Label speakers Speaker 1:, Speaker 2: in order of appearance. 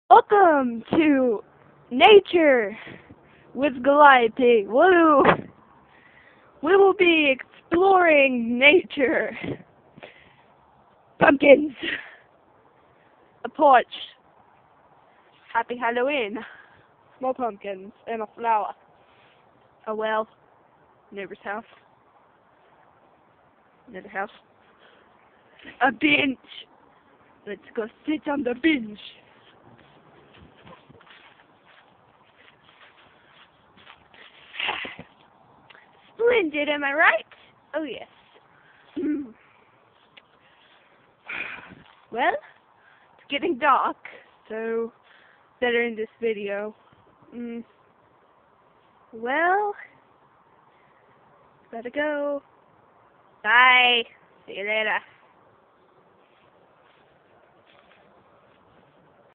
Speaker 1: Welcome to Nature with Goliath. Woo! We will be exploring nature. Pumpkins. A porch. Happy Halloween. Small pumpkins and a flower. A well. Neighbor's house. Another house. A bench. Let's go sit on the bench. Splendid, am I right? Oh yes. Well, it's getting dark, so better in this video. Well, gotta go. Bye. See you later.